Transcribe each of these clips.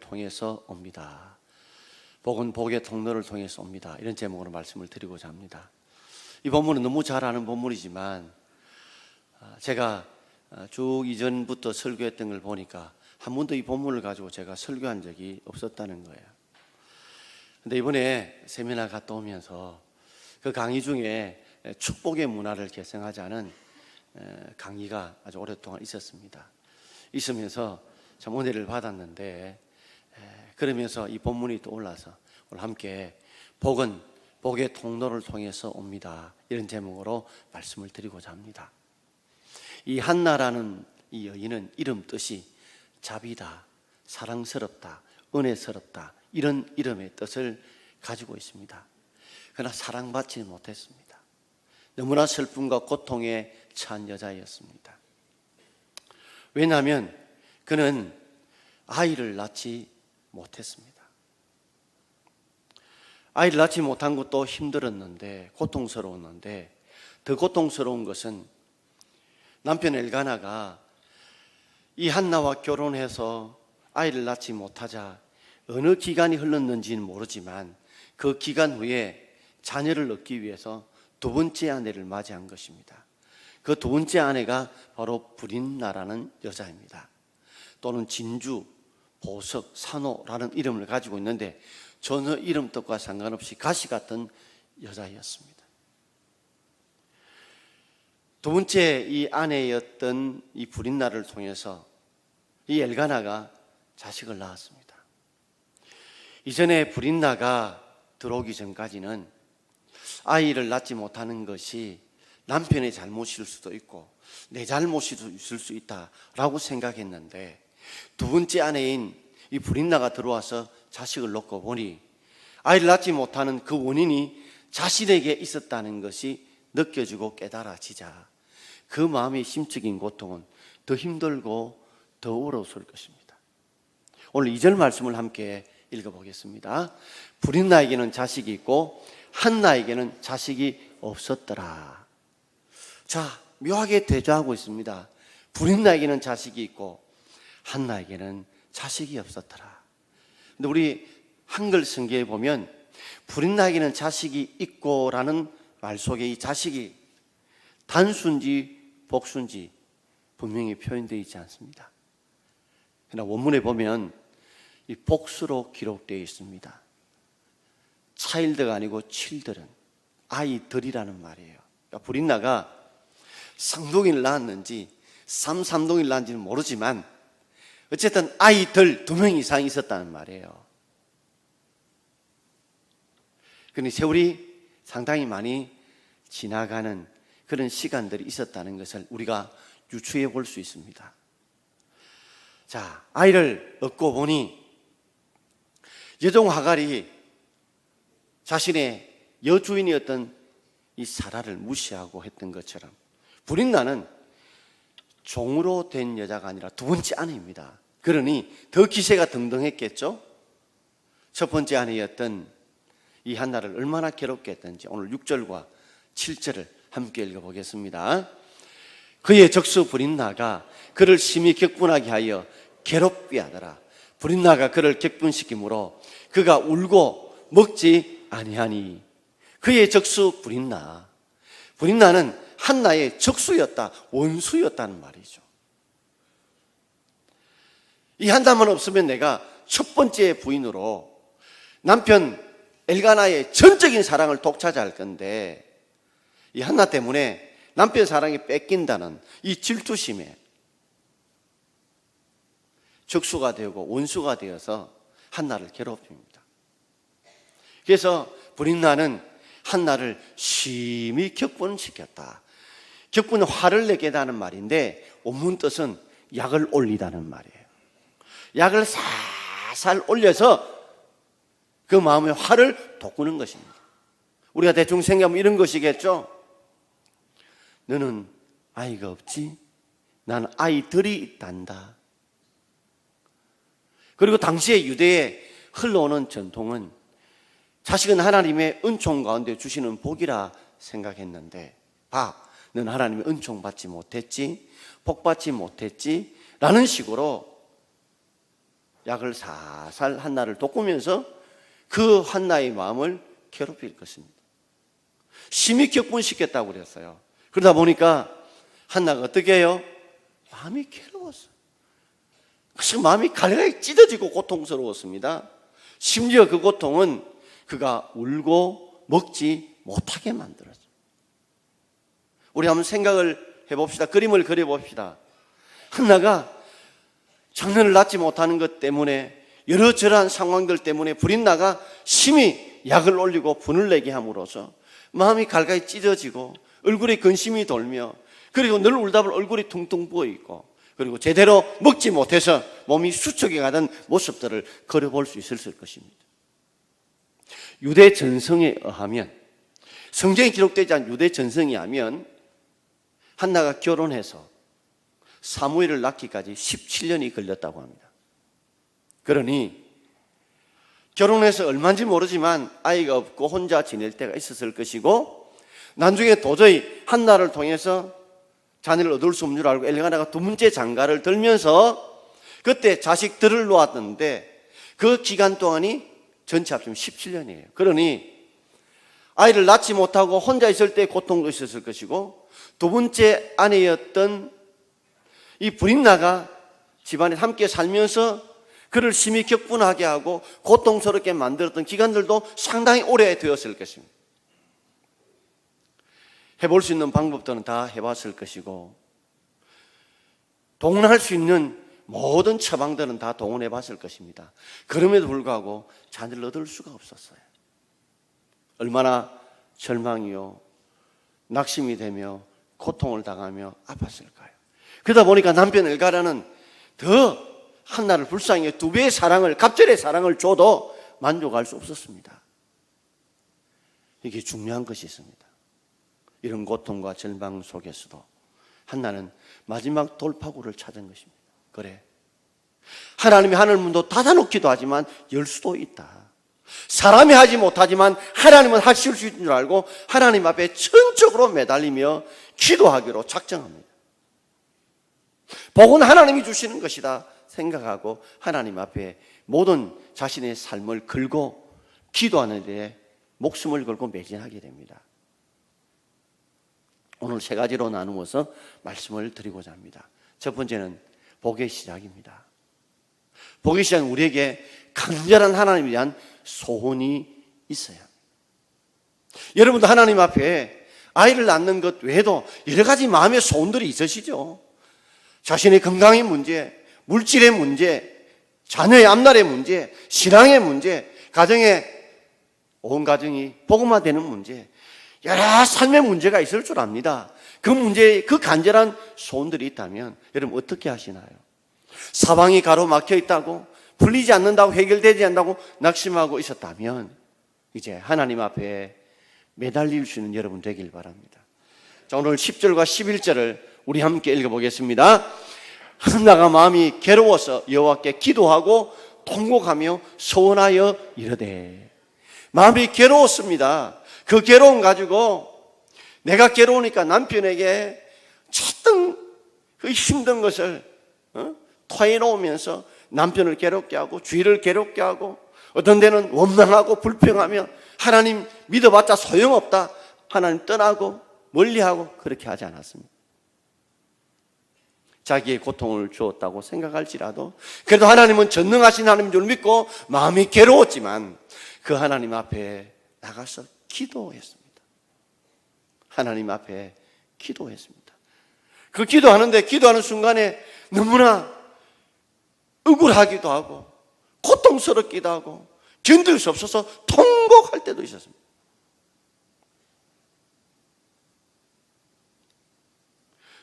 통해서 옵니다. 복은 복의 통로를 통해서 옵니다. 이런 제목으로 말씀을 드리고자 합니다. 이 본문은 너무 잘 아는 본문이지만 제가 쭉 이전부터 설교했던 걸 보니까 한 번도 이 본문을 가지고 제가 설교한 적이 없었다는 거예요. 근데 이번에 세미나 갔다 오면서 그 강의 중에 축복의 문화를 개성하자는 강의가 아주 오랫동안 있었습니다. 있으면서 참 은혜를 받았는데, 그러면서 이 본문이 떠올라서 오늘 함께 복은 복의 통로를 통해서 옵니다, 이런 제목으로 말씀을 드리고자 합니다. 이 한나라는 이 여인은 이름 뜻이 자비다, 사랑스럽다, 은혜스럽다, 이런 이름의 뜻을 가지고 있습니다. 그러나 사랑받지 못했습니다. 너무나 슬픔과 고통에 찬 여자였습니다. 왜냐하면 그는 아이를 낳지 못했습니다. 아이를 낳지 못한 것도 힘들었는데, 고통스러웠는데, 더 고통스러운 것은 남편 엘가나가 이 한나와 결혼해서 아이를 낳지 못하자 어느 기간이 흘렀는지는 모르지만 그 기간 후에 자녀를 얻기 위해서 두 번째 아내를 맞이한 것입니다. 그 두 번째 아내가 바로 브린나라는 여자입니다. 또는 진주, 보석, 산호라는 이름을 가지고 있는데 전혀 이름 뜻과 상관없이 가시 같은 여자였습니다. 두 번째 이 아내였던 이 브린나를 통해서 이 엘가나가 자식을 낳았습니다. 이전에 브린나가 들어오기 전까지는 아이를 낳지 못하는 것이 남편의 잘못일 수도 있고 내 잘못이 있을 수 있다라고 생각했는데, 두 번째 아내인 이 브린나가 들어와서 자식을 놓고 보니 아이를 낳지 못하는 그 원인이 자신에게 있었다는 것이 느껴지고 깨달아지자 그 마음의 심적인 고통은 더 힘들고 더 어려웠을 것입니다. 오늘 2절 말씀을 함께 읽어보겠습니다. 브린나에게는 자식이 있고 한나에게는 자식이 없었더라. 자, 묘하게 대조하고 있습니다. 브린나에게는 자식이 있고 한나에게는 자식이 없었더라. 근데 우리 한글 성경에 보면 브린나에게는 자식이 있고라는 말 속에 이 자식이 단수인지 복수인지 분명히 표현되어 있지 않습니다. 그러나 원문에 보면 이 복수로 기록되어 있습니다. 차일드가 아니고 칠들은, 아이들이라는 말이에요. 그러니까 브린나가 쌍둥이를 낳았는지 삼삼둥이를 낳았는지는 모르지만 어쨌든 아이들 2명 이상 있었다는 말이에요. 그런데 세월이 상당히 많이 지나가는 그런 시간들이 있었다는 것을 우리가 유추해 볼 수 있습니다. 자, 아이를 얻고 보니 여종 하갈이 자신의 여주인이었던 이 사라를 무시하고 했던 것처럼 브린나는 종으로 된 여자가 아니라 두 번째 아내입니다. 그러니 더 기세가 등등했겠죠. 첫 번째 아내였던 이 한나를 얼마나 괴롭게 했던지 오늘 6절과 7절을 함께 읽어보겠습니다. 그의 적수 브린나가 그를 심히 격분하게 하여 괴롭게 하더라. 브린나가 그를 격분시키므로 그가 울고 먹지 아니하니. 그의 적수 브린나는 한나의 적수였다, 원수였다는 말이죠. 이 한나만 없으면 내가 첫 번째 부인으로 남편 엘가나의 전적인 사랑을 독차지할 건데, 이 한나 때문에 남편 사랑이 뺏긴다는 이 질투심에 적수가 되고 원수가 되어서 한나를 괴롭힙니다. 그래서 브린나는 한나를 심히 격분시켰다. 격분은 화를 내게 하는 말인데 원문 뜻은 약을 올리다는 말이에요. 약을 살살 올려서 그 마음의 화를 돋구는 것입니다. 우리가 대충 생각하면 이런 것이겠죠. 너는 아이가 없지? 난 아이들이 있단다. 그리고 당시에 유대에 흘러오는 전통은 자식은 하나님의 은총 가운데 주시는 복이라 생각했는데, 봐, 넌 하나님의 은총 받지 못했지, 복 받지 못했지 라는 식으로 약을 살살 한나를 돋구면서 그 한나의 마음을 괴롭힐 것입니다. 심히 격분시켰다고 그랬어요. 그러다 보니까 한나가 어떻게 해요? 마음이 괴로웠어요. 그래서 마음이 갈갈이 찢어지고 고통스러웠습니다. 심지어 그 고통은 그가 울고 먹지 못하게 만들었어요. 우리 한번 생각을 해봅시다. 그림을 그려봅시다. 한나가 자녀를 낳지 못하는 것 때문에 여러저러한 상황들 때문에 불이 나가 심히 약을 올리고 분을 내게 함으로써 마음이 갈갈이 찢어지고 얼굴에 근심이 돌며 그리고 늘 울다 보면 얼굴이 퉁퉁 부어있고 그리고 제대로 먹지 못해서 몸이 수척해 가던 모습들을 그려볼 수 있었을 것입니다. 유대 전성에 의하면, 성경에 기록되지 않은 유대 전성에 하면 한나가 결혼해서 사무엘을 낳기까지 17년이 걸렸다고 합니다. 그러니 결혼해서 얼마인지 모르지만 아이가 없고 혼자 지낼 때가 있었을 것이고 나중에 도저히 한나를 통해서 자녀를 얻을 수 없는 줄 알고 엘가나가 두 번째 장가를 들면서 그때 자식들을 놓았는데 그 기간 동안이 전체 합치면 17년이에요. 그러니 아이를 낳지 못하고 혼자 있을 때 고통도 있었을 것이고 두 번째 아내였던 이 브린나가 집안에 함께 살면서 그를 심히 격분하게 하고 고통스럽게 만들었던 기간들도 상당히 오래 되었을 것입니다. 해볼 수 있는 방법들은 다 해봤을 것이고 동원할 수 있는 모든 처방들은 다 동원해 봤을 것입니다. 그럼에도 불구하고 자녀를 얻을 수가 없었어요. 얼마나 절망이요 낙심이 되며 고통을 당하며 아팠을까요? 그러다 보니까 남편 엘가나는 더 한나를 불쌍히 두 배의 사랑을, 갑절의 사랑을 줘도 만족할 수 없었습니다. 이게 중요한 것이 있습니다. 이런 고통과 절망 속에서도 한나는 마지막 돌파구를 찾은 것입니다. 그래, 하나님이 하늘 문도 닫아놓기도 하지만 열 수도 있다. 사람이 하지 못하지만 하나님은 하실 수 있는 줄 알고 하나님 앞에 전적으로 매달리며 기도하기로 작정합니다. 복은 하나님이 주시는 것이다 생각하고 하나님 앞에 모든 자신의 삶을 걸고 기도하는 데 목숨을 걸고 매진하게 됩니다. 오늘 세 가지로 나누어서 말씀을 드리고자 합니다. 첫 번째는 복의 시작입니다. 복의 시작은 우리에게 강렬한 하나님에 대한 소원이 있어야 합니다. 여러분도 하나님 앞에 아이를 낳는 것 외에도 여러 가지 마음의 소원들이 있으시죠. 자신의 건강의 문제, 물질의 문제, 자녀의 앞날의 문제, 신앙의 문제, 온 가정이 복음화되는 문제, 여러 삶의 문제가 있을 줄 압니다. 그 문제에 그 간절한 소원들이 있다면 여러분 어떻게 하시나요? 사방이 가로막혀 있다고, 풀리지 않는다고, 해결되지 않는다고 낙심하고 있었다면 이제 하나님 앞에 매달릴 수 있는 여러분 되길 바랍니다. 자, 오늘 10절과 11절을 우리 함께 읽어보겠습니다. 한나가 마음이 괴로워서 여호와께 기도하고 통곡하며 소원하여 이르되. 마음이 괴로웠습니다. 그 괴로움 가지고 내가 괴로우니까 남편에게 쳤던 그 힘든 것을 토해놓으면서 남편을 괴롭게 하고 주위를 괴롭게 하고 어떤 데는 원망하고 불평하며 하나님 믿어봤자 소용없다, 하나님 떠나고 멀리하고 그렇게 하지 않았습니다. 자기의 고통을 주었다고 생각할지라도 그래도 하나님은 전능하신 하나님인 줄 믿고 마음이 괴로웠지만 그 하나님 앞에 나가서 기도했습니다. 하나님 앞에 기도했습니다. 그 기도하는 순간에 너무나 억울하기도 하고 고통스럽기도 하고 견딜 수 없어서 통곡할 때도 있었습니다.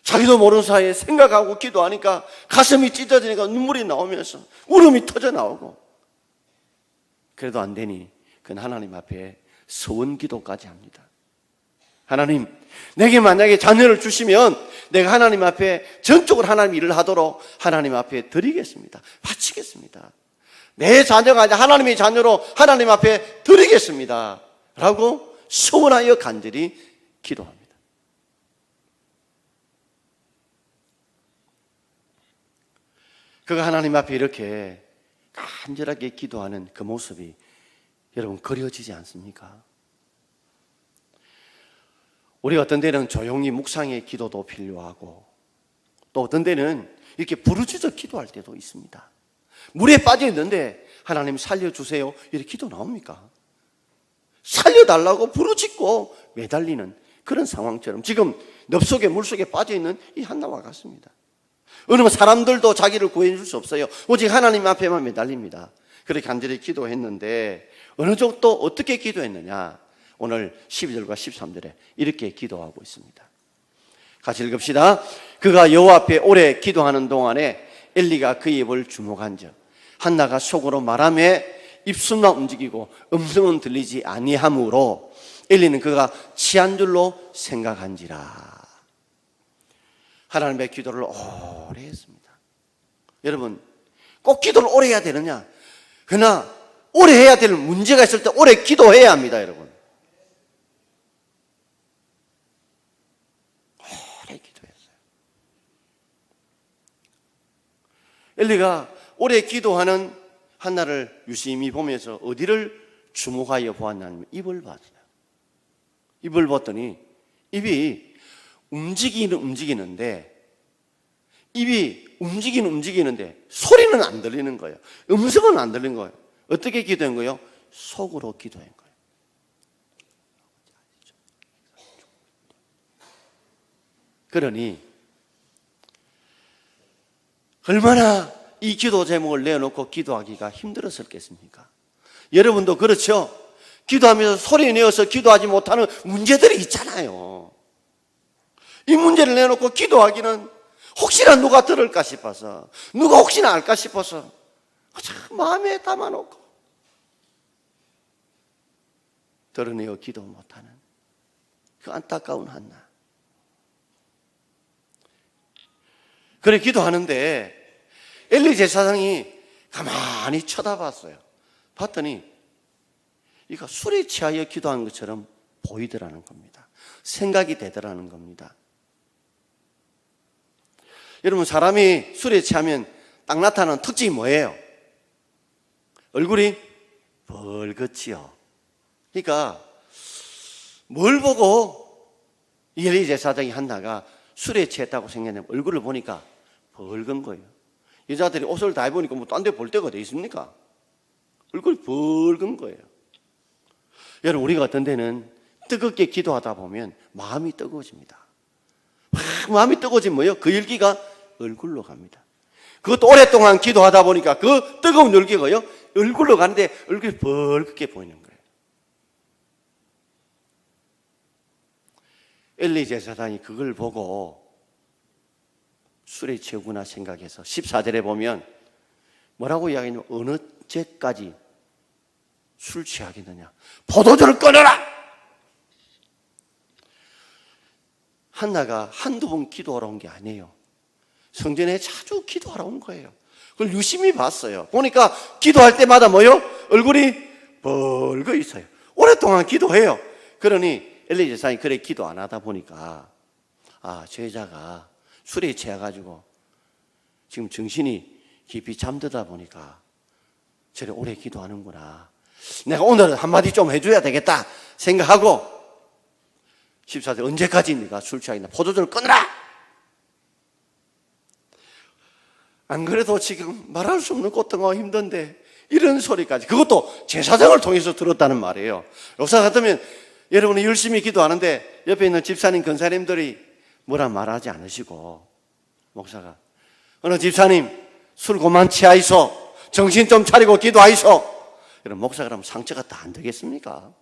자기도 모르는 사이에 생각하고 기도하니까 가슴이 찢어지니까 눈물이 나오면서 울음이 터져 나오고 그래도 안 되니 그는 하나님 앞에 서원 기도까지 합니다. 하나님, 내게 만약에 자녀를 주시면 내가 하나님 앞에 전적으로 하나님 일을 하도록 하나님 앞에 드리겠습니다. 바치겠습니다. 내 자녀가 아니라 하나님의 자녀로 하나님 앞에 드리겠습니다. 라고 서원하여 간절히 기도합니다. 그가 하나님 앞에 이렇게 간절하게 기도하는 그 모습이 여러분 그려지지 않습니까? 우리가 어떤 데는 조용히 묵상의 기도도 필요하고 또 어떤 데는 이렇게 부르짖어 기도할 때도 있습니다. 물에 빠져 있는데 하나님 살려주세요 이렇게 기도 나옵니까? 살려달라고 부르짖고 매달리는 그런 상황처럼 지금 늪속에 물속에 빠져 있는 이 한나와 같습니다. 어느 사람들도 자기를 구해줄 수 없어요. 오직 하나님 앞에만 매달립니다. 그렇게 간절히 기도했는데 어느 정도 어떻게 기도했느냐, 오늘 12절과 13절에 이렇게 기도하고 있습니다. 같이 읽읍시다. 그가 여호와 앞에 오래 기도하는 동안에 엘리가 그의 입을 주목한즉 한나가 속으로 말하며 입술만 움직이고 음성은 들리지 아니하므로 엘리는 그가 취한 줄로 생각한지라. 하나님의 기도를 오래 했습니다. 여러분, 꼭 기도를 오래 해야 되느냐? 그러나 오래 해야 될 문제가 있을 때 오래 기도해야 합니다, 여러분. 오래 기도했어요. 엘리가 오래 기도하는 한나를 유심히 보면서 어디를 주목하여 보았냐면 입을 봤어요. 입을 봤더니 입이 움직이는데 입이 움직이는데 소리는 안 들리는 거예요. 음성은 안 들리는 거예요. 어떻게 기도한 거예요? 속으로 기도한 거예요. 그러니 얼마나 이 기도 제목을 내어놓고 기도하기가 힘들었었겠습니까? 여러분도 그렇죠? 기도하면서 소리 내어서 기도하지 못하는 문제들이 있잖아요. 이 문제를 내놓고 기도하기는 혹시나 누가 들을까 싶어서, 누가 혹시나 알까 싶어서 참 마음에 담아놓고 드러내어 기도 못하는 그 안타까운 한나. 그래 기도하는데 엘리 제사장이 가만히 쳐다봤어요. 봤더니 이가 술에 취하여 기도하는 것처럼 보이더라는 겁니다. 생각이 되더라는 겁니다. 여러분, 사람이 술에 취하면 딱 나타나는 특징이 뭐예요? 얼굴이 벌겋지요. 그러니까 뭘 보고 이 엘리 제사장이 한나가 술에 취했다고 생각하냐면 얼굴을 보니까 벌건 거예요. 여자들이 옷을 다 입으니까 뭐 딴 데 볼 데가 어디 있습니까? 얼굴이 벌건 거예요. 여러분, 우리가 어떤 데는 뜨겁게 기도하다 보면 마음이 뜨거워집니다. 마음이 뜨거워지면 뭐예요? 그 열기가 얼굴로 갑니다. 그것도 오랫동안 기도하다 보니까 그 뜨거운 열기가요 얼굴로 가는데 얼굴이 벌겋게 보이는 거예요. 엘리 제사장이 그걸 보고 술에 취하구나 생각해서 14절에 보면 뭐라고 이야기하냐면 어느 때까지 술 취하겠느냐, 포도주를 끊어라. 한나가 한두 번 기도하러 온 게 아니에요. 성전에 자주 기도하러 온 거예요. 그걸 유심히 봤어요. 보니까 기도할 때마다 뭐요? 얼굴이 벌겋 있어요. 오랫동안 기도해요. 그러니 엘리 제사장이 그래 기도 안 하다 보니까 저 여자가 술에 취해가지고 지금 정신이 깊이 잠들다 보니까 저래 오래 기도하는구나. 내가 오늘은 한마디 좀 해줘야 되겠다 생각하고 14절 언제까지 네가 술 취하겠나, 포도주를 끊으라. 안 그래도 지금 말할 수 없는 고통과 힘든데 이런 소리까지, 그것도 제사장을 통해서 들었다는 말이에요. 역사 같으면 여러분이 열심히 기도하는데 옆에 있는 집사님, 권사님들이 뭐라 말하지 않으시고 목사가 어느 집사님 술 그만 취하이소, 정신 좀 차리고 기도하이소, 이런 목사가 그러면 상처가 다 안 되겠습니까?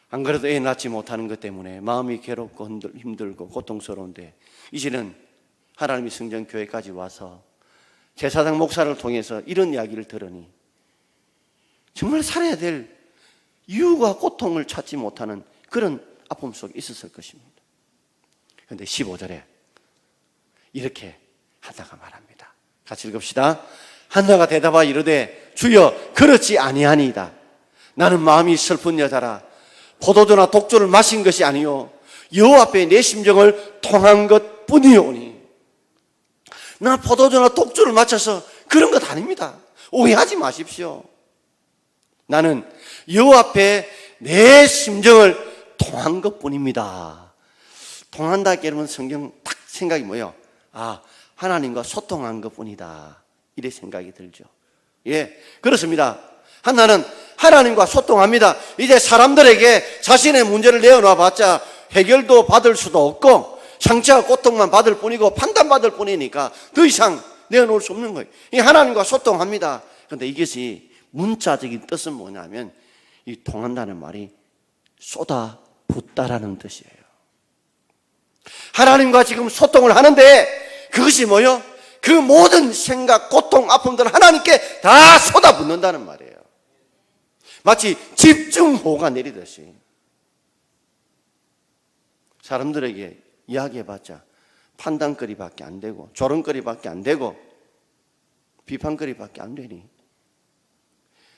안 그래도 애 낳지 못하는 것 때문에 마음이 괴롭고 힘들고 고통스러운데 이제는 하나님의 성전 교회까지 와서 제사장 목사를 통해서 이런 이야기를 들으니 정말 살아야 될 이유와 고통을 찾지 못하는 그런 아픔 속에 있었을 것입니다. 그런데 15절에 이렇게 한나가 말합니다. 같이 읽읍시다. 한나가 대답하여 이르되 주여 그렇지 아니하니이다. 나는 마음이 슬픈 여자라 포도주나 독주를 마신 것이 아니요 여호와 앞에 내 심정을 통한 것 뿐이오니. 나 포도주나 독주를 마셔서 그런 것 아닙니다. 오해하지 마십시오. 나는 여호와 앞에 내 심정을 통한 것 뿐입니다. 통한다 깨면 성경 딱 생각이 뭐예요? 하나님과 소통한 것 뿐이다. 이래 생각이 들죠. 예, 그렇습니다. 하나는 하나님과 소통합니다. 이제 사람들에게 자신의 문제를 내어놔 봤자 해결도 받을 수도 없고 상처와 고통만 받을 뿐이고 판단받을 뿐이니까 더 이상 내어놓을 수 없는 거예요. 이 하나님과 소통합니다. 그런데 이것이 문자적인 뜻은 뭐냐면 이 통한다는 말이 쏟아붓다라는 뜻이에요. 하나님과 지금 소통을 하는데 그것이 뭐요? 그 모든 생각, 고통, 아픔들을 하나님께 다 쏟아붓는다는 말이에요. 마치 집중호우가 내리듯이. 사람들에게 이야기해봤자 판단거리밖에 안 되고 조롱거리밖에 안 되고 비판거리밖에 안 되니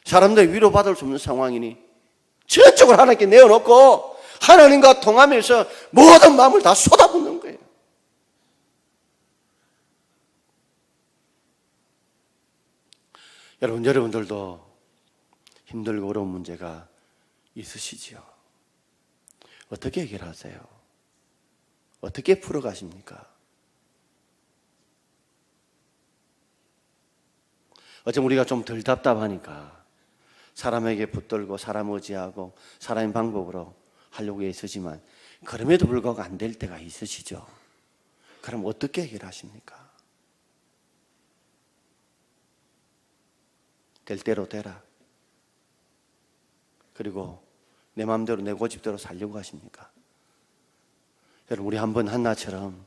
사람들이 위로받을 수 없는 상황이니 전적으로 하나님께 내어놓고 하나님과 통하면서 모든 마음을 다 쏟아붓는 거예요. 여러분들도 힘들고 어려운 문제가 있으시지요? 어떻게 해결하세요? 어떻게 풀어가십니까? 어쩜 우리가 좀 덜 답답하니까 사람에게 붙들고 사람 의지하고 사람의 방법으로 하려고 애쓰지만 그럼에도 불구하고 안 될 때가 있으시죠? 그럼 어떻게 해결하십니까? 될 대로 되라. 그리고 내 마음대로 내 고집대로 살려고 하십니까? 여러분, 우리 한번 한나처럼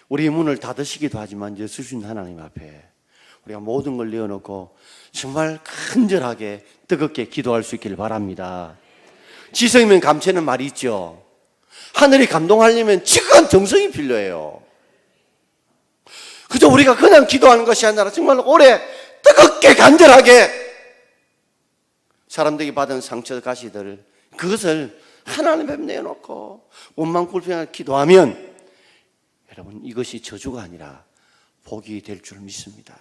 우리의 문을 닫으시기도 하지만 예수신 하나님 앞에 우리가 모든 걸 내어놓고 정말 간절하게 뜨겁게 기도할 수 있기를 바랍니다. 지성이면 감채는 말이 있죠. 하늘이 감동하려면 지극한 정성이 필요해요. 그저 우리가 그냥 기도하는 것이 아니라 정말 오래 뜨겁게 간절하게 사람들이 받은 상처 가시들 그것을 하나님 앞에 내놓고 원망 불평하게 기도하면 여러분 이것이 저주가 아니라 복이 될 줄 믿습니다.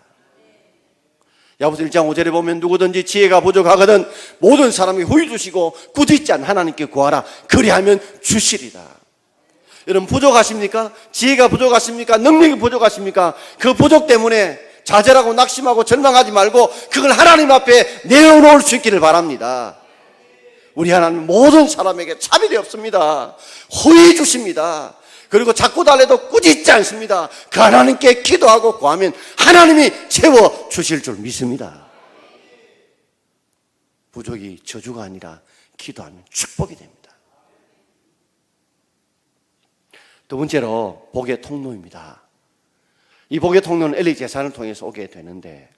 야고보서 1장 5절에 보면 누구든지 지혜가 부족하거든 모든 사람이 후히 주시고 꾸짖지 않은 하나님께 구하라 그리하면 주시리라. 여러분 부족하십니까? 지혜가 부족하십니까? 능력이 부족하십니까? 그 부족 때문에 좌절하고 낙심하고 절망하지 말고 그걸 하나님 앞에 내어놓을 수 있기를 바랍니다. 우리 하나님 모든 사람에게 차별이 없습니다. 후히 주십니다. 그리고 자꾸 달래도 꾸짖지 않습니다. 그 하나님께 기도하고 구하면 하나님이 채워주실 줄 믿습니다. 부족이 저주가 아니라 기도하면 축복이 됩니다. 두 번째로 복의 통로입니다. 이 복의 통로는 엘리 제사를 통해서 오게 되는데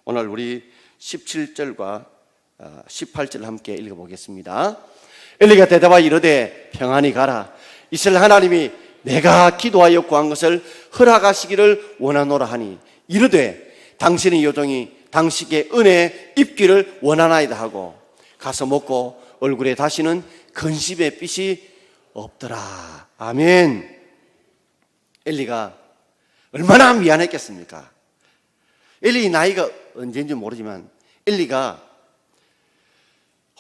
오늘 우리 17절과 18절을 함께 읽어보겠습니다. 엘리가 대답하여 이르되 평안히 가라. 이스라엘 하나님이 내가 기도하여 구한 것을 허락하시기를 원하노라 하니 이르되 당신의 요종이 당신의 은혜 입기를 원하나이다 하고 가서 먹고 얼굴에 다시는 근심의 빛이 없더라. 아멘. 엘리가 얼마나 미안했겠습니까? 엘리 나이가 언제인지 모르지만 엘리가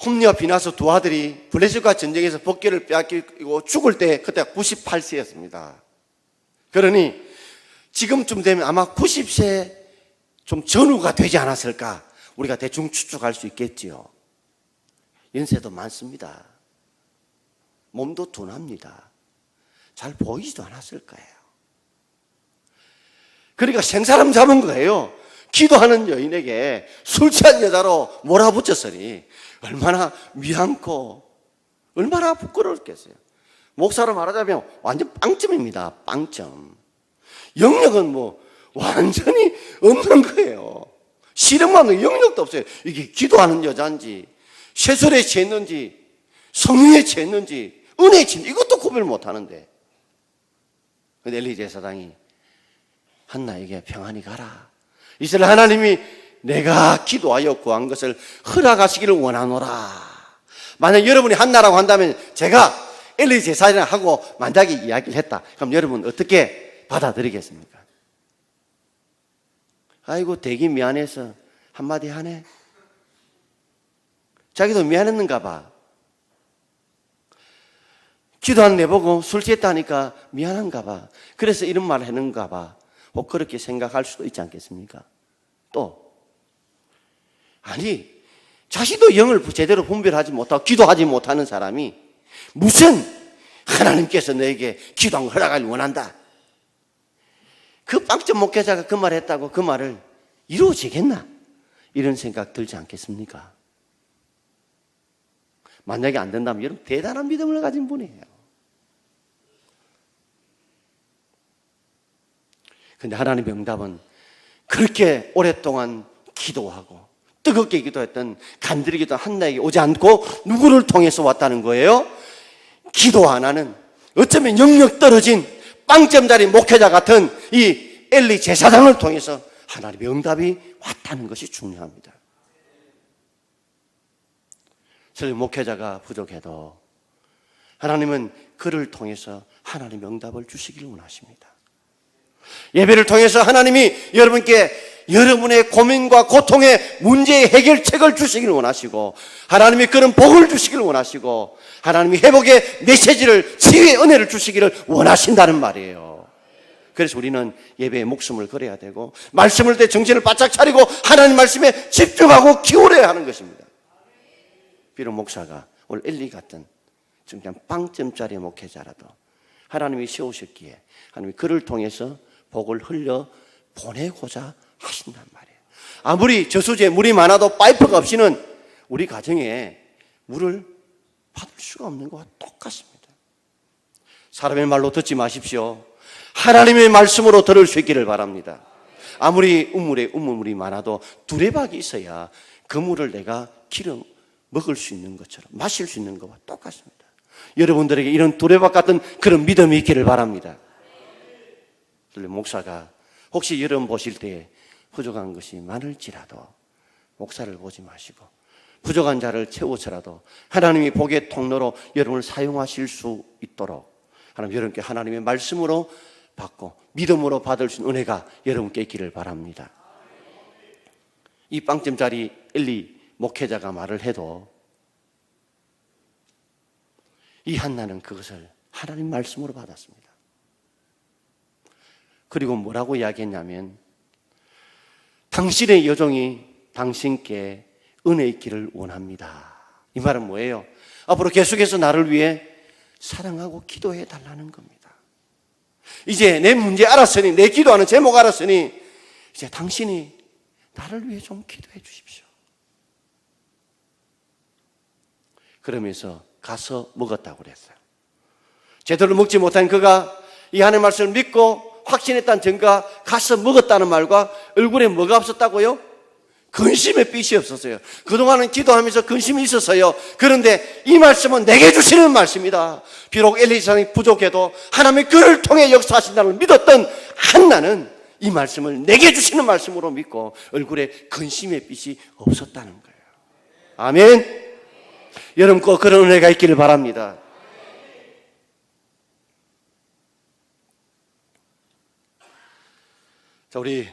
홈리와 비나스 두 아들이 블레셋과 전쟁에서 복귀를 빼앗기고 죽을 때 그때가 98세였습니다. 그러니 지금쯤 되면 아마 90세 좀 전후가 되지 않았을까 우리가 대충 추측할 수 있겠지요. 연세도 많습니다. 몸도 둔합니다. 잘 보이지도 않았을 거예요. 그러니까 생사람 잡은 거예요. 기도하는 여인에게 술 취한 여자로 몰아붙였으니 얼마나 미안고 얼마나 부끄러웠겠어요. 목사로 말하자면 완전 빵점입니다. 빵점. 영역은 뭐 완전히 없는 거예요. 실험만 영역도 없어요. 이게 기도하는 여자인지 쇠설에 취했는지 성령에 취했는지 은혜에 취했는지 이것도 구별 못하는데 근데 엘리 제사장이 한나에게 평안히 가라. 이스라엘 하나님이 내가 기도하여 구한 것을 허락하시기를 원하노라. 만약 여러분이 한나라고 한다면 제가 엘리 제사장하고 만약에 이야기를 했다. 그럼 여러분 어떻게 받아들이겠습니까? 아이고 되게 미안해서 한마디 하네. 자기도 미안했는가 봐. 기도하는 내 보고 술 취했다니까 미안한가 봐. 그래서 이런 말을 했는가 봐. 혹 그렇게 생각할 수도 있지 않겠습니까? 또 아니 자신도 영을 제대로 분별하지 못하고 기도하지 못하는 사람이 무슨 하나님께서 너에게 기도한 걸 허락을 원한다. 그 빵점 목회자가 그 말 했다고 그 말을 이루어지겠나? 이런 생각 들지 않겠습니까? 만약에 안 된다면 여러분 대단한 믿음을 가진 분이에요. 근데 하나님의 응답은 그렇게 오랫동안 기도하고 뜨겁게 기도했던 간절히 기도한 한나에게 오지 않고 누구를 통해서 왔다는 거예요? 기도 하나는 어쩌면 영역 떨어진 빵점자리 목회자 같은 이 엘리 제사장을 통해서 하나님의 응답이 왔다는 것이 중요합니다. 설령 목회자가 부족해도 하나님은 그를 통해서 하나님의 응답을 주시기를 원하십니다. 예배를 통해서 하나님이 여러분께 여러분의 고민과 고통의 문제의 해결책을 주시기를 원하시고 하나님이 그런 복을 주시기를 원하시고 하나님이 회복의 메시지를 치유의 은혜를 주시기를 원하신다는 말이에요. 그래서 우리는 예배에 목숨을 걸어야 되고 말씀을 때 정신을 바짝 차리고 하나님 말씀에 집중하고 기울여야 하는 것입니다. 비록 목사가 오늘 엘리 같은 그냥 빵점짜리 목회자라도 하나님이 세우셨기에 하나님이 그를 통해서 복을 흘려 보내고자 하신단 말이에요. 아무리 저수지에 물이 많아도 파이프가 없이는 우리 가정에 물을 받을 수가 없는 것과 똑같습니다. 사람의 말로 듣지 마십시오. 하나님의 말씀으로 들을 수 있기를 바랍니다. 아무리 우물물이 많아도 두레박이 있어야 그 물을 내가 길어 먹을 수 있는 것처럼 마실 수 있는 것과 똑같습니다. 여러분들에게 이런 두레박 같은 그런 믿음이 있기를 바랍니다. 목사가 혹시 여러분 보실 때 부족한 것이 많을지라도 목사를 보지 마시고 부족한 자를 채우서라도 하나님이 복의 통로로 여러분을 사용하실 수 있도록 하나님 여러분께 하나님의 말씀으로 받고 믿음으로 받을 수 있는 은혜가 여러분께 있기를 바랍니다. 이 빵점짜리 엘리 목회자가 말을 해도 이 한나는 그것을 하나님 말씀으로 받았습니다. 그리고 뭐라고 이야기했냐면 당신의 여종이 당신께 은혜 있기를 원합니다. 이 말은 뭐예요? 앞으로 계속해서 나를 위해 사랑하고 기도해 달라는 겁니다. 이제 내 문제 알았으니 내 기도하는 제목 알았으니 이제 당신이 나를 위해 좀 기도해 주십시오. 그러면서 가서 먹었다고 그랬어요. 제대로 먹지 못한 그가 이 하나님의 말씀을 믿고 확신했다는 증거가 가서 먹었다는 말과 얼굴에 뭐가 없었다고요? 근심의 빛이 없었어요. 그동안은 기도하면서 근심이 있었어요. 그런데 이 말씀은 내게 주시는 말씀이다. 비록 엘리 제사장이 부족해도 하나님이 그를 통해 역사하신다는 걸 믿었던 한나는 이 말씀을 내게 주시는 말씀으로 믿고 얼굴에 근심의 빛이 없었다는 거예요. 아멘. 여러분 꼭 그런 은혜가 있기를 바랍니다. 자, 우리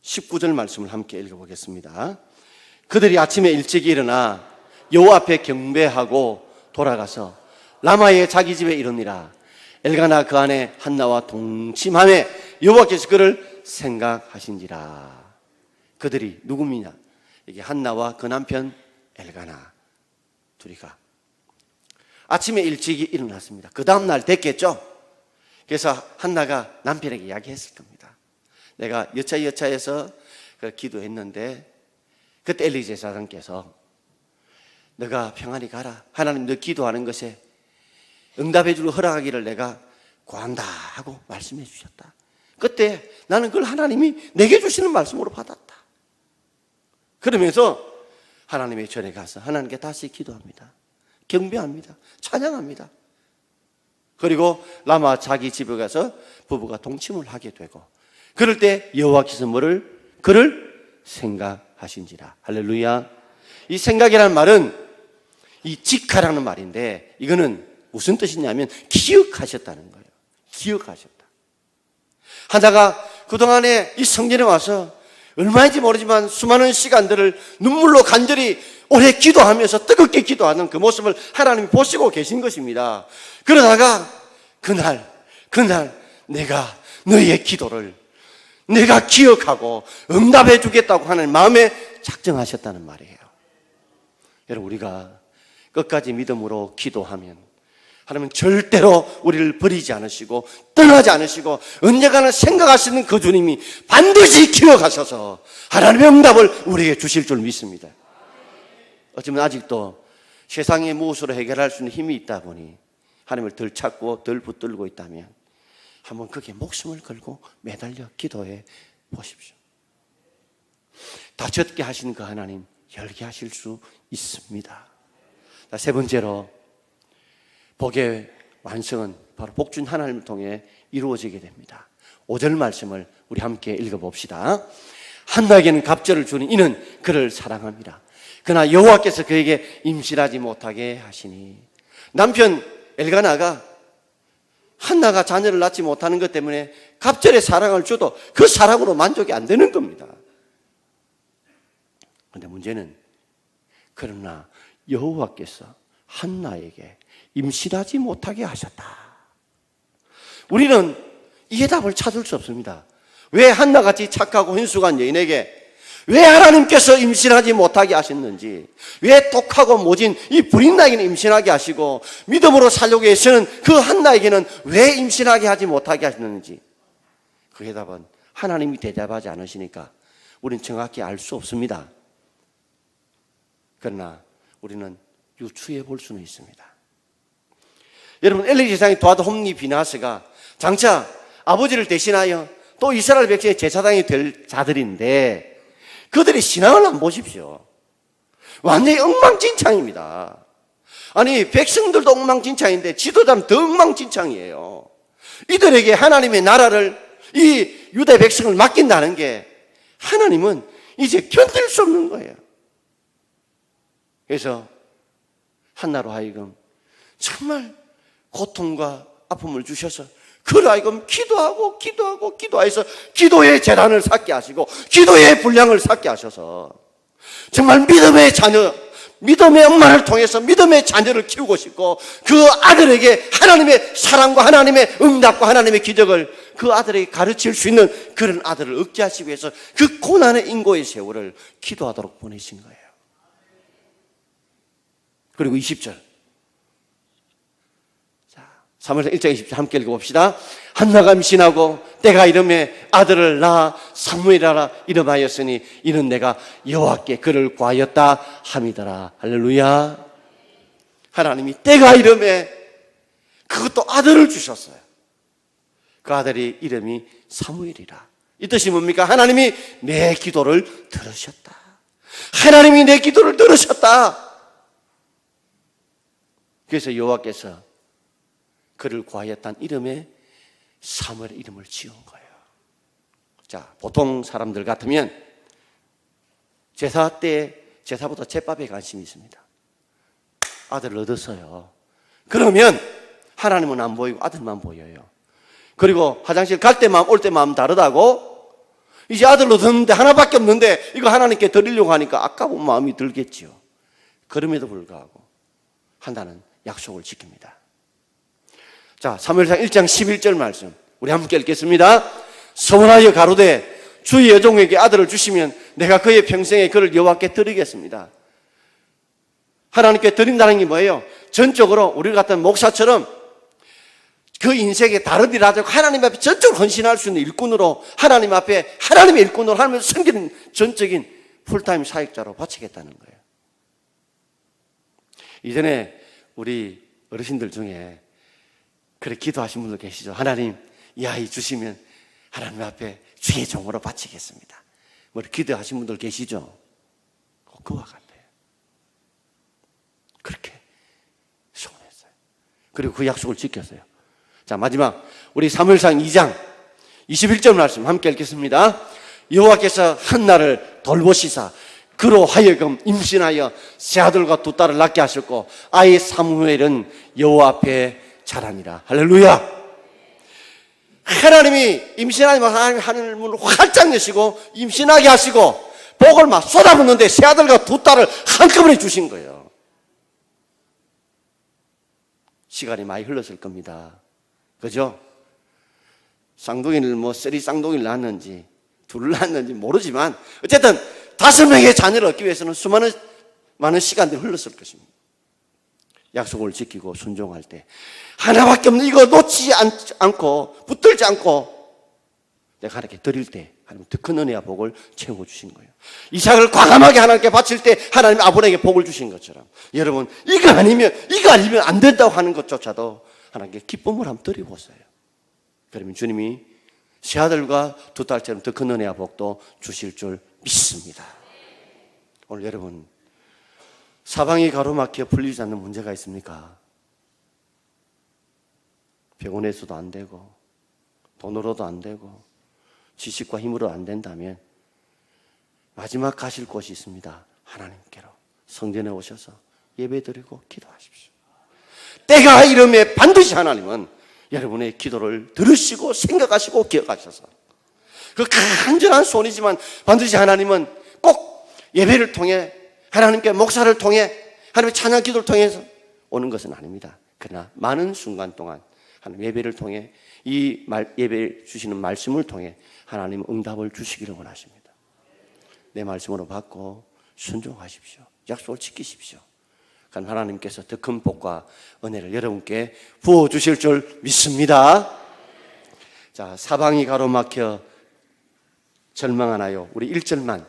19절 말씀을 함께 읽어보겠습니다. 그들이 아침에 일찍 일어나 여호와 앞에 경배하고 돌아가서 라마의 자기 집에 이르니라. 엘가나 그 안에 한나와 동침하매 여호와께서 그를 생각하신지라. 그들이 누굽니까? 이게 한나와 그 남편 엘가나 둘이가 아침에 일찍 일어났습니다. 그 다음날 됐겠죠? 그래서 한나가 남편에게 이야기했을 겁니다. 내가 여차여차해서 기도했는데 그때 엘리 제사장께서 너가 평안히 가라. 하나님 너 기도하는 것에 응답해 주고 허락하기를 내가 구한다 하고 말씀해 주셨다. 그때 나는 그걸 하나님이 내게 주시는 말씀으로 받았다. 그러면서 하나님의 전에 가서 하나님께 다시 기도합니다. 경배합니다. 찬양합니다. 그리고 라마 자기 집에 가서 부부가 동침을 하게 되고 그럴 때 여호와께서 그를 생각하신지라. 할렐루야. 이 생각이라는 말은 이 직하라는 말인데 이거는 무슨 뜻이냐면 기억하셨다는 거예요. 기억하셨다. 하나가 그동안에 이 성전에 와서 얼마인지 모르지만 수많은 시간들을 눈물로 간절히 오래 기도하면서 뜨겁게 기도하는 그 모습을 하나님이 보시고 계신 것입니다. 그러다가 그날 내가 너희의 기도를 내가 기억하고 응답해 주겠다고 하는 마음에 작정하셨다는 말이에요. 여러분, 우리가 끝까지 믿음으로 기도하면 하나님은 절대로 우리를 버리지 않으시고 떠나지 않으시고 언젠가는 생각하시는 그 주님이 반드시 기억하셔서 하나님의 응답을 우리에게 주실 줄 믿습니다. 어쩌면 아직도 세상의 무엇으로 해결할 수 있는 힘이 있다 보니 하나님을 덜 찾고 덜 붙들고 있다면 한번 거기에 목숨을 걸고 매달려 기도해 보십시오. 닫혔게 하시는 그 하나님 열게 하실 수 있습니다. 세 번째로 복의 완성은 바로 복준 하나님을 통해 이루어지게 됩니다. 5절 말씀을 우리 함께 읽어봅시다. 한나에게는 갑절을 주니 이는 그를 사랑합니다. 그러나 여호와께서 그에게 임신하지 못하게 하시니, 남편 엘가나가 한나가 자녀를 낳지 못하는 것 때문에 갑절의 사랑을 줘도 그 사랑으로 만족이 안 되는 겁니다. 그런데 문제는 그러나 여호와께서 한나에게 임신하지 못하게 하셨다. 우리는 이 해답을 찾을 수 없습니다. 왜 한나같이 착하고 헌숙한 여인에게 왜 하나님께서 임신하지 못하게 하셨는지, 왜 독하고 모진 이 불임나에게는 임신하게 하시고 믿음으로 살려고 애쓰는 그 한나에게는 왜 임신하게 하지 못하게 하셨는지, 그 해답은 하나님이 대답하지 않으시니까 우리는 정확히 알 수 없습니다. 그러나 우리는 유추해 볼 수는 있습니다. 여러분, 엘리 제사장이 도하도 홈리 비나스가 장차 아버지를 대신하여 또 이스라엘 백성의 제사장이 될 자들인데 그들의 신앙을 한번 보십시오. 완전히 엉망진창입니다. 아니, 백성들도 엉망진창인데 지도자는 더 엉망진창이에요. 이들에게 하나님의 나라를, 이 유대 백성을 맡긴다는 게 하나님은 이제 견딜 수 없는 거예요. 그래서 한나로 하여금 정말 고통과 아픔을 주셔서 그를 하여금 기도해서 기도의 재단을 쌓게 하시고 기도의 분량을 쌓게 하셔서 정말 믿음의 자녀, 믿음의 엄마를 통해서 믿음의 자녀를 키우고 싶고 그 아들에게 하나님의 사랑과 하나님의 응답과 하나님의 기적을 그 아들에게 가르칠 수 있는 그런 아들을 얻게 하시기 위해서 그 고난의 인고의 세월을 기도하도록 보내신 거예요. 그리고 20절. 자, 사무엘상 1장 20절 함께 읽어봅시다. 한나가 임신하고 때가 이름에 아들을 낳아 사무엘이라 이름하였으니 이는 내가 여호와께 그를 구하였다 함이더라. 할렐루야. 하나님이 때가 이름에 그것도 아들을 주셨어요. 그 아들의 이름이 사무엘이라. 이 뜻이 뭡니까? 하나님이 내 기도를 들으셨다. 하나님이 내 기도를 들으셨다. 그래서 여호와께서 그를 구하였다는 이름에 사무엘 이름을 지은 거예요. 자, 보통 사람들 같으면 제사 때 제사보다 제밥에 관심이 있습니다. 아들을 얻었어요. 그러면 하나님은 안 보이고 아들만 보여요. 그리고 화장실 갈 때 마음 올 때 마음 다르다고, 이제 아들 얻었는데 하나밖에 없는데 이거 하나님께 드리려고 하니까 아까운 마음이 들겠지요. 그럼에도 불구하고 한나는 약속을 지킵니다. 자, 사무엘상 1장 11절 말씀 우리 함께 읽겠습니다. 서원하여 가로되 주의 여종에게 아들을 주시면 내가 그의 평생에 그를 여호와께 드리겠습니다. 하나님께 드린다는 게 뭐예요? 전적으로 우리 같은 목사처럼 그 인생에 다른 일 하자고 하나님 앞에 전적으로 헌신할 수 있는 일꾼으로 하나님 앞에 하나님의 일꾼으로 하나님을 섬기는 전적인 풀타임 사역자로 바치겠다는 거예요. 이전에 우리 어르신들 중에 그렇게 기도하신 분들 계시죠? 하나님, 이 아이 주시면 하나님 앞에 주의 종으로 바치겠습니다. 뭐 기도하신 분들 계시죠? 그와 같아요. 그렇게 소원했어요. 그리고 그 약속을 지켰어요. 자, 마지막 우리 사무엘상 2장 21절 말씀 함께 읽겠습니다. 여호와께서 한나를 돌보시사 그로 하여금 임신하여 세 아들과 두 딸을 낳게 하셨고 아이 사무엘은 여호와 앞에 자라니라. 할렐루야. 하나님이 임신하면 하늘문을 활짝 여시고 임신하게 하시고 복을 막 쏟아붓는데 세 아들과 두 딸을 한꺼번에 주신 거예요. 시간이 많이 흘렀을 겁니다. 그죠? 쌍둥이를 쓰리 쌍둥이를 낳았는지 둘을 낳았는지 모르지만 어쨌든 5명의 자녀를 얻기 위해서는 많은 시간들이 흘렀을 것입니다. 약속을 지키고 순종할 때 하나밖에 없는 이거 놓치지 않고 붙들지 않고 내가 하나님께 드릴 때 하나님 더 큰 은혜와 복을 채워주신 거예요. 이삭을 과감하게 하나님께 바칠 때 하나님 아브라함에게 복을 주신 것처럼 여러분 이거 아니면 안 된다고 하는 것조차도 하나님께 기쁨을 한번 드려보세요. 그러면 주님이 세 아들과 두 딸처럼 더 큰 은혜와 복도 주실 줄 믿습니다. 오늘 여러분 사방이 가로막혀 풀리지 않는 문제가 있습니까? 병원에서도 안 되고 돈으로도 안 되고 지식과 힘으로 안 된다면 마지막 가실 곳이 있습니다. 하나님께로 성전에 오셔서 예배드리고 기도하십시오. 때가 이르면 반드시 하나님은 여러분의 기도를 들으시고 생각하시고 기억하셔서 그 간절한 소원이지만 반드시 하나님은 꼭 예배를 통해 하나님께 목사를 통해 하나님의 찬양 기도를 통해서 오는 것은 아닙니다. 그러나 많은 순간 동안 하나님 예배를 통해 예배 주시는 말씀을 통해 하나님 응답을 주시기를 원하십니다. 내 말씀으로 받고 순종하십시오. 약속을 지키십시오. 그럼 하나님께서 더 큰 복과 은혜를 여러분께 부어주실 줄 믿습니다. 자, 사방이 가로막혀 절망하나요? 우리 1절만